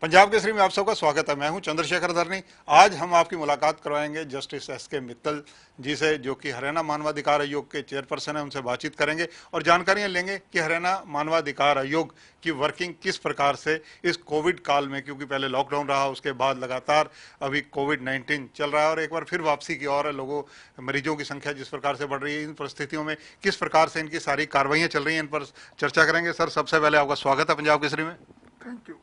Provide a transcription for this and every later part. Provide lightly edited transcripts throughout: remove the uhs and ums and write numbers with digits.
पंजाब केसरी में आप सबका स्वागत है। मैं हूं चंद्रशेखर धरनी। आज हम आपकी मुलाकात करवाएंगे जस्टिस एस.के. मित्तल जी से, जो कि हरियाणा मानवाधिकार आयोग के चेयरपर्सन है। उनसे बातचीत करेंगे और जानकारियां लेंगे कि हरियाणा मानवाधिकार आयोग की वर्किंग किस प्रकार से इस कोविड काल में, क्योंकि पहले लॉकडाउन रहा, उसके बाद लगातार अभी कोविड-19 चल रहा है और एक बार फिर वापसी की ओर है। लोगों मरीजों की संख्या जिस प्रकार से बढ़ रही है, इन परिस्थितियों में किस प्रकार से इनकी सारी कार्रवाइयां चल रही हैं, इन पर चर्चा करेंगे। सर, सबसे पहले आपका स्वागत है पंजाब केसरी में। Thank you.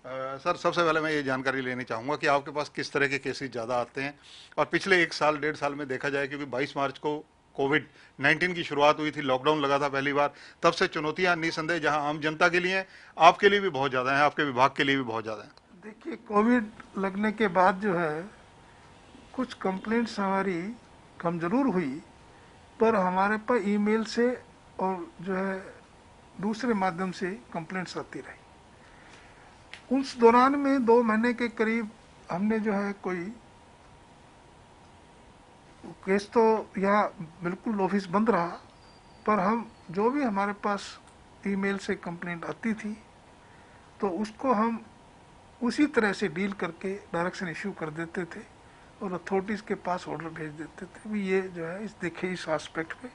सर, सबसे पहले मैं ये जानकारी लेनी चाहूँगा कि आपके पास किस तरह के केसेस ज़्यादा आते हैं, और पिछले एक साल डेढ़ साल में देखा जाए, क्योंकि 22 मार्च को कोविड-19 की शुरुआत हुई थी, लॉकडाउन लगा था पहली बार, तब से चुनौतियां निसंदेह जहां आम जनता के लिए हैं, आपके लिए भी बहुत ज़्यादा हैं, आपके विभाग के लिए भी बहुत ज़्यादा हैं। देखिए, कोविड लगने के बाद जो है कुछ कंप्लेंट्स हमारी कम जरूर हुई, पर हमारे पास ईमेल से और जो है दूसरे माध्यम से कंप्लेंट्स आती रही। उस दौरान में 2 महीने के करीब हमने जो है कोई केस तो यहाँ बिल्कुल ऑफिस बंद रहा, पर हम जो भी हमारे पास ईमेल से कंप्लेंट आती थी तो उसको हम उसी तरह से डील करके डायरेक्शन इशू कर देते थे और अथॉरिटीज़ के पास ऑर्डर भेज देते थे भी ये जो है इस देखे इस एस्पेक्ट पे।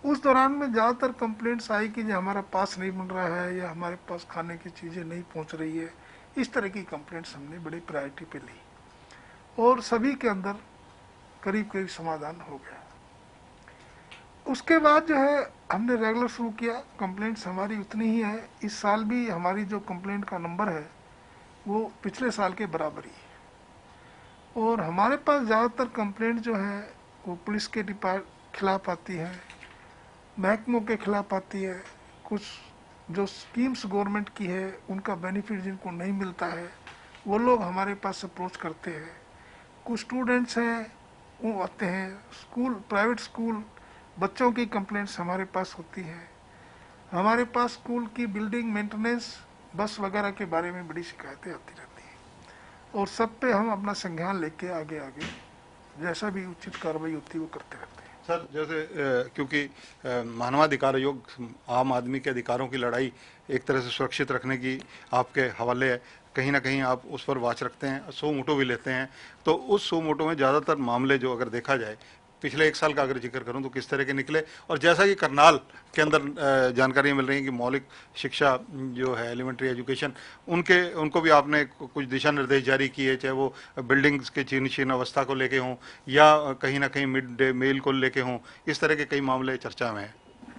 उस दौरान में ज़्यादातर कंप्लेंट्स आई कि जो हमारा पास नहीं बन रहा है या हमारे पास खाने की चीज़ें नहीं पहुंच रही है। इस तरह की कंप्लेंट्स हमने बड़ी प्रायोरिटी पे ली और सभी के अंदर करीब करीब समाधान हो गया। उसके बाद जो है हमने रेगुलर शुरू किया। कंप्लेंट्स हमारी उतनी ही है। इस साल भी हमारी जो कंप्लेंट का नंबर है वो पिछले साल के बराबर ही है। और हमारे पास ज़्यादातर कंप्लेंट जो है वो पुलिस के खिलाफ आती है, महकमों के खिलाफ आती है, कुछ जो स्कीम्स गवर्नमेंट की है उनका बेनिफिट जिनको नहीं मिलता है वो लोग हमारे पास अप्रोच करते हैं। कुछ स्टूडेंट्स हैं वो आते हैं, स्कूल प्राइवेट स्कूल बच्चों की कंप्लेंट्स हमारे पास होती हैं। हमारे पास स्कूल की बिल्डिंग मेंटेनेंस, बस वगैरह के बारे में बड़ी शिकायतें आती रहती हैं और सब पे हम अपना संज्ञान लेके आगे आगे जैसा भी उचित कार्रवाई होती है वो करते रहते हैं। सर, जैसे क्योंकि मानवाधिकार आयोग आम आदमी के अधिकारों की लड़ाई एक तरह से सुरक्षित रखने की आपके हवाले है, कहीं ना कहीं आप उस पर वाच रखते हैं, सो मोटो भी लेते हैं। तो उस सो मोटो में ज़्यादातर मामले जो अगर देखा जाए, पिछले एक साल का अगर जिक्र करूं तो किस तरह के निकले, और जैसा कि करनाल के अंदर जानकारियां मिल रही हैं कि मौलिक शिक्षा जो है, एलिमेंट्री एजुकेशन, उनको भी आपने कुछ दिशा निर्देश जारी किए, चाहे वो बिल्डिंग्स के छीन छीन अवस्था को लेके हों या कहीं ना कहीं मिड डे मील को लेके हों, इस तरह के कई मामले चर्चा में हैं।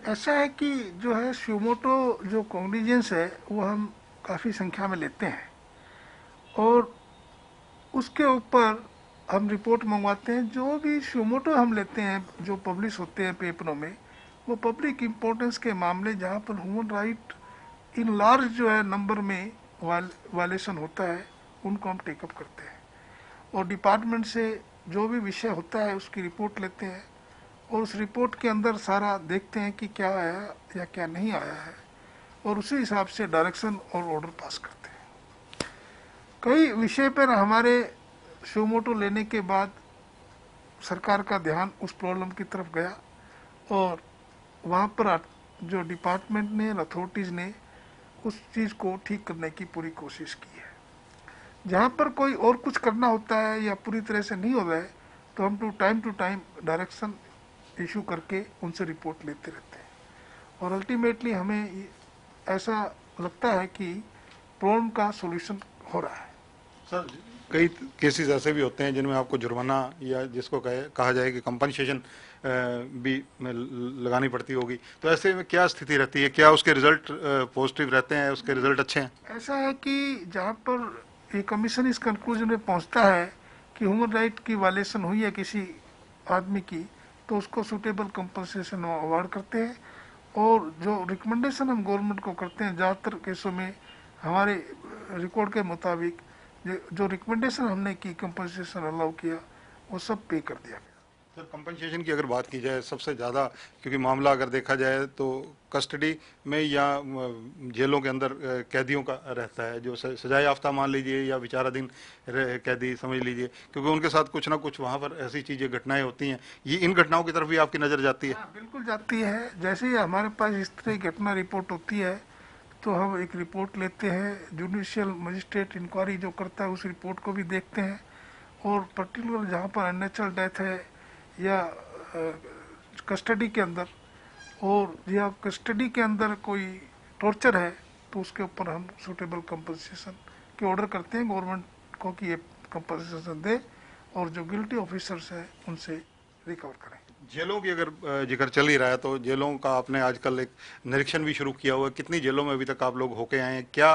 ऐसा है कि जो है श्योमोटो जो कॉग्निजेंस है वो हम काफ़ी संख्या में लेते हैं और उसके ऊपर हम रिपोर्ट मंगवाते हैं। जो भी श्योमोटो हम लेते हैं जो पब्लिश होते हैं पेपरों में, वो पब्लिक इम्पोर्टेंस के मामले जहाँ पर ह्यूमन राइट इन लार्ज जो है नंबर में वायलेशन होता है उनको हम टेकअप करते हैं और डिपार्टमेंट से जो भी विषय होता है उसकी रिपोर्ट लेते हैं और उस रिपोर्ट के अंदर सारा देखते हैं कि क्या आया या क्या नहीं आया है और उसी हिसाब से डायरेक्शन और ऑर्डर पास करते हैं। कई विषय पर हमारे श्योमोटो लेने के बाद सरकार का ध्यान उस प्रॉब्लम की तरफ गया और वहाँ पर जो डिपार्टमेंट ने अथॉरिटीज़ ने उस चीज़ को ठीक करने की पूरी कोशिश की है। जहाँ पर कोई और कुछ करना होता है या पूरी तरह से नहीं हो रहा है तो हम टू टाइम डायरेक्शन इशू करके उनसे रिपोर्ट लेते रहते हैं और अल्टीमेटली हमें ऐसा लगता है कि प्रॉब्लम का सॉल्यूशन हो रहा है। सर, कई केसेस ऐसे भी होते हैं जिनमें आपको जुर्माना या जिसको कहा जाए कि कंपनसेशन भी लगानी पड़ती होगी, तो ऐसे में क्या स्थिति रहती है? क्या उसके रिजल्ट पॉजिटिव रहते हैं, उसके रिजल्ट अच्छे हैं? ऐसा है कि जहाँ पर ये कमीशन इस कंक्लूजन में पहुँचता है कि ह्यूमन राइट की वायलेशन हुई है किसी आदमी की, तो उसको सूटेबल कंपनसेशन अवार्ड करते हैं और जो रिकमेंडेशन हम गवर्नमेंट को करते हैं ज़्यादातर केसों में हमारे रिकॉर्ड के मुताबिक जो रिकमेंडेशन हमने की कंपनसेशन अलाउ किया वो सब पे कर दिया गया। सर, कंपनसेशन की अगर बात की जाए सबसे ज़्यादा, क्योंकि मामला अगर देखा जाए तो कस्टडी में या जेलों के अंदर कैदियों का रहता है, जो सजाए याफ्ता मान लीजिए या विचाराधीन कैदी समझ लीजिए, क्योंकि उनके साथ कुछ ना कुछ वहाँ पर ऐसी चीज़ें घटनाएं होती हैं। ये इन घटनाओं की तरफ भी आपकी नज़र जाती है? हाँ, बिल्कुल जाती है। जैसे ही हमारे पास इस तरह की घटना रिपोर्ट होती है तो हम एक रिपोर्ट लेते हैं, जुडिशियल मजिस्ट्रेट इंक्वायरी जो करता है उस रिपोर्ट को भी देखते हैं, और पर्टिकुलर जहाँ पर अननेचुरल डेथ है या कस्टडी के अंदर, और या कस्टडी के अंदर कोई टॉर्चर है, तो उसके ऊपर हम सूटेबल कंपनसेशन के ऑर्डर करते हैं गवर्नमेंट को कि ये कंपनसेशन दे, और जो गिल्टी ऑफिसर्स हैं उनसे रिकवर करें। जेलों की अगर जिक्र चल ही रहा है तो जेलों का आपने आजकल एक निरीक्षण भी शुरू किया हुआ है। कितनी जेलों में अभी तक आप लोग होके आए हैं, क्या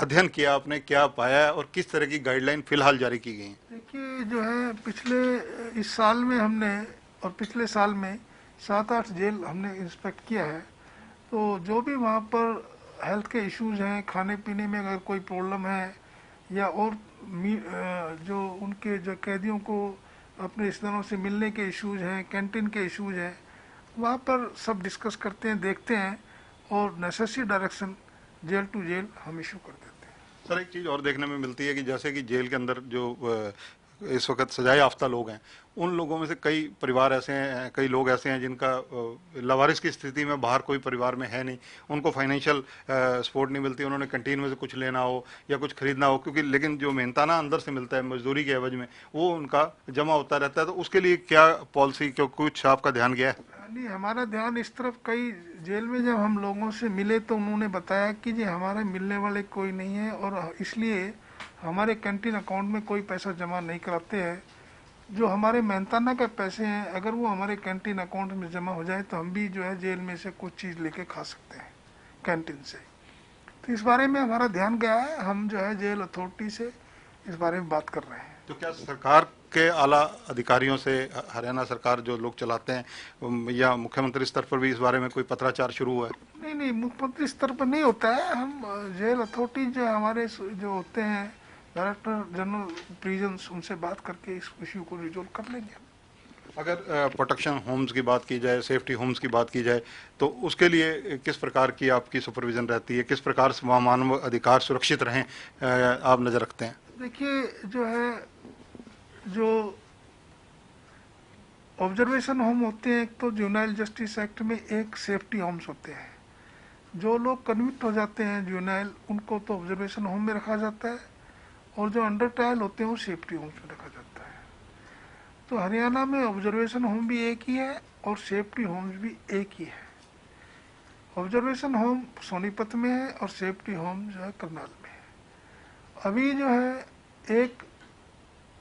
अध्ययन किया आपने, क्या पाया है और किस तरह की गाइडलाइन फिलहाल जारी की गई है? देखिए जो है, पिछले इस साल में हमने और पिछले साल में 7-8 जेल हमने इंस्पेक्ट किया है। तो जो भी वहाँ पर हेल्थ के इश्यूज हैं, खाने पीने में अगर कोई प्रॉब्लम है, या और जो उनके जो कैदियों को अपने रिश्तेदारों से मिलने के इश्यूज हैं, कैंटीन के इश्यूज हैं, वहाँ पर सब डिस्कस करते हैं, देखते हैं, और necessary direction jail to jail हम इशू कर देते हैं। सर, एक चीज़ और देखने में मिलती है कि जैसे कि जेल के अंदर जो इस वक्त सजाए याफ्ता लोग हैं, उन लोगों में से कई परिवार ऐसे हैं, कई लोग ऐसे हैं जिनका लावारिस की स्थिति में बाहर कोई परिवार में है नहीं, उनको फाइनेंशियल सपोर्ट नहीं मिलती, उन्होंने कैंटीन में से कुछ लेना हो या कुछ खरीदना हो, क्योंकि लेकिन जो मेहनताना अंदर से मिलता है मजदूरी के एवज में, वो उनका जमा होता रहता है। तो उसके लिए क्या पॉलिसी, क्यों कुछ आपका ध्यान गया है? नहीं, हमारा ध्यान इस तरफ, कई जेल में जब हम लोगों से मिले तो उन्होंने बताया कि जी हमारे मिलने वाले कोई नहीं है, और इसलिए हमारे कैंटीन अकाउंट में कोई पैसा जमा नहीं कराते हैं। जो हमारे मेहनताना के पैसे हैं, अगर वो हमारे कैंटीन अकाउंट में जमा हो जाए तो हम भी जो है जेल में से कुछ चीज़ लेके खा सकते हैं कैंटीन से। तो इस बारे में हमारा ध्यान गया है, हम जो है जेल अथॉरिटी से इस बारे में बात कर रहे हैं। तो क्या सरकार के आला अधिकारियों से, हरियाणा सरकार जो लोग चलाते हैं, या मुख्यमंत्री स्तर पर भी इस बारे में कोई पत्राचार शुरू हुआ है? नहीं नहीं, मुख्यमंत्री स्तर पर नहीं होता है। हम जेल अथॉरिटी जो हमारे जो होते हैं डायरेक्टर जनरल प्रिजन्स, उनसे बात करके इस इश्यू को रिजोल्व कर लेंगे। अगर प्रोटेक्शन होम्स की बात की जाए, सेफ्टी होम्स की बात की जाए, तो उसके लिए किस प्रकार की आपकी सुपरविजन रहती है, किस प्रकार से वहाँ मानव अधिकार सुरक्षित रहें, आप नज़र रखते हैं? देखिए जो है, जो ऑब्जर्वेशन होम होते हैं, एक तो जुवेनाइल जस्टिस एक्ट में एक सेफ्टी होम्स होते हैं। जो लोग कन्विक्ट हो जाते हैं जुवेनाइल, उनको तो ऑब्जर्वेशन होम में रखा जाता है, और जो अंडर ट्रायल होते हैं वो सेफ्टी होम्स में रखा जाता है। तो हरियाणा में ऑब्जर्वेशन होम भी एक ही है और सेफ्टी होम्स भी एक ही है। ऑब्जर्वेशन होम सोनीपत में है और सेफ्टी होम जो है करनाल में है। अभी जो है एक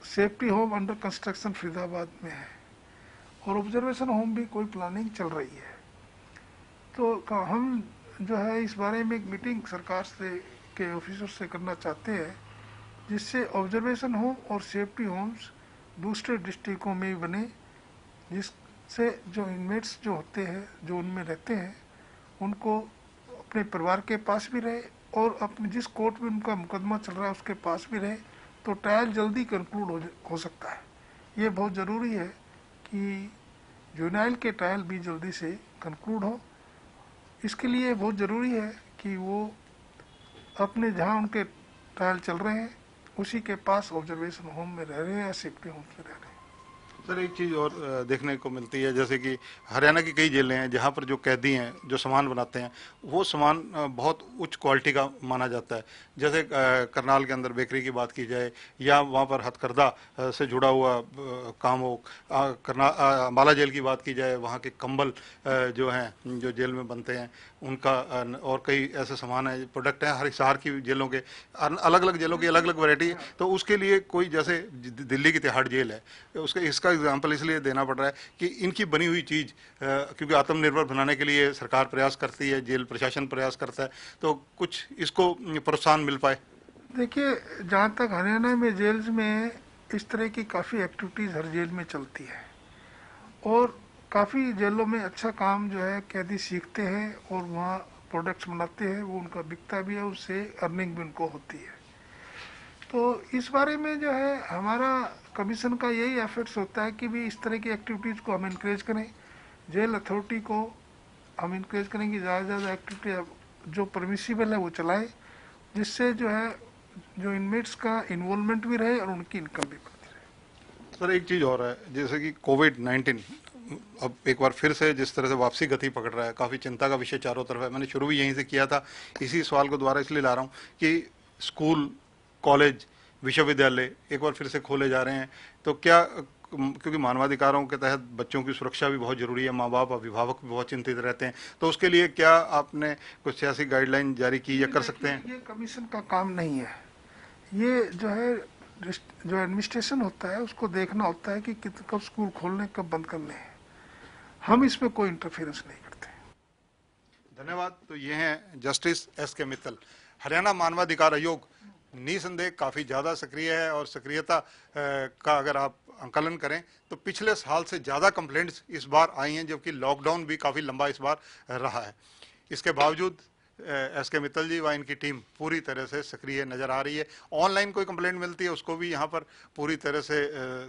safety home under construction Faridabad में है, और ऑब्जर्वेशन होम भी कोई प्लानिंग चल रही है। तो हम जो है इस बारे में एक मीटिंग सरकार से के ऑफिसर से करना चाहते हैं, जिससे ऑब्जर्वेशन होम और सेफ्टी होम्स दूसरे डिस्ट्रिक्टों में भी बने, जिससे जो इनमेट्स जो होते हैं, जो उनमें रहते हैं, उनको अपने परिवार के पास भी रहे, और अपने जिस कोर्ट में उनका मुकदमा चल रहा है उसके पास भी रहे, तो ट्रायल जल्दी कंक्लूड हो सकता है। ये बहुत ज़रूरी है कि जुवेनाइल के ट्रायल भी जल्दी से कंक्लूड हो। इसके लिए बहुत ज़रूरी है कि वो अपने जहाँ उनके ट्रायल चल रहे हैं उसी के पास ऑब्जर्वेशन होम में रह रहे हैं या सेफ्टी होम में रह रहे हैं। सर, एक चीज़ और देखने को मिलती है, जैसे कि हरियाणा की कई जेलें हैं जहाँ पर जो कैदी हैं जो सामान बनाते हैं, वो सामान बहुत उच्च क्वालिटी का माना जाता है। जैसे करनाल के अंदर बेकरी की बात की जाए, या वहाँ पर हथकरघा से जुड़ा हुआ काम हो, अम्बाला जेल की बात की जाए, वहाँ के कंबल जो हैं जो जेल में बनते हैं उनका, और कई ऐसे सामान है, प्रोडक्ट हैं, हर हिसार की जेलों के, अलग अलग जेलों की अलग अलग वैरायटी। तो उसके लिए कोई, जैसे दिल्ली की तिहाड़ जेल है, उसका इसका एग्जाम्पल इसलिए देना पड़ रहा है कि इनकी बनी हुई चीज़, क्योंकि आत्मनिर्भर बनाने के लिए सरकार प्रयास करती है, जेल प्रशासन प्रयास करता है, तो कुछ इसको प्रोत्साहन मिल पाए। देखिए, जहाँ तक हरियाणा में जेल्स में इस तरह की काफ़ी एक्टिविटीज़ हर जेल में चलती है, और काफ़ी जेलों में अच्छा काम जो है कैदी सीखते हैं और वहाँ प्रोडक्ट्स बनाते हैं, वो उनका बिकता भी है, उससे अर्निंग भी उनको होती है। तो इस बारे में जो है हमारा कमीशन का यही एफर्ट्स होता है कि भी इस तरह की एक्टिविटीज़ को हम इनक्रेज करें। जेल अथॉरिटी को हम इनक्रेज करें कि ज़्यादा से ज़्यादा एक्टिविटी जो परमिसिबल है वो चलाए, जिससे जो है जो इनमेट्स का इन्वॉल्वमेंट भी रहे और उनकी इनकम भी बढ़ती रहे। सर, एक चीज़ और है, जैसे कि कोविड-19 अब एक बार फिर से जिस तरह से वापसी गति पकड़ रहा है, काफ़ी चिंता का विषय चारों तरफ है। मैंने शुरू भी यहीं से किया था, इसी सवाल को दोबारा इसलिए ला रहा हूँ कि स्कूल, कॉलेज, विश्वविद्यालय एक बार फिर से खोले जा रहे हैं, तो क्या, क्योंकि मानवाधिकारों के तहत बच्चों की सुरक्षा भी बहुत ज़रूरी है, माँ बाप अभिभावक भी बहुत चिंतित रहते हैं, तो उसके लिए क्या आपने कुछ सियासी गाइडलाइन जारी की या कर सकते हैं? ये कमीशन का काम नहीं है। ये जो है, जो एडमिनिस्ट्रेशन होता है उसको देखना होता है कि कब स्कूल खोलने कब बंद करने हैं। हम इसमें कोई इंटरफेरेंस नहीं करते। धन्यवाद। तो ये हैं जस्टिस एस.के. मित्तल। हरियाणा मानवाधिकार आयोग निसंदेह काफ़ी ज़्यादा सक्रिय है, और सक्रियता का अगर आप आंकलन करें तो पिछले साल से ज़्यादा कंप्लेंट्स इस बार आई हैं, जबकि लॉकडाउन भी काफ़ी लंबा इस बार रहा है। इसके बावजूद एस.के. मित्तल जी व इनकी टीम पूरी तरह से सक्रिय नज़र आ रही है। ऑनलाइन कोई कंप्लेंट मिलती है उसको भी यहाँ पर पूरी तरह से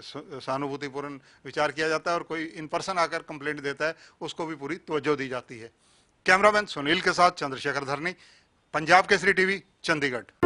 सहानुभूतिपूर्ण विचार किया जाता है, और कोई इन पर्सन आकर कंप्लेंट देता है उसको भी पूरी तवज्जो दी जाती है। कैमरामैन सुनील के साथ चंद्रशेखर धरनी, पंजाब केसरी टीवी, चंडीगढ़।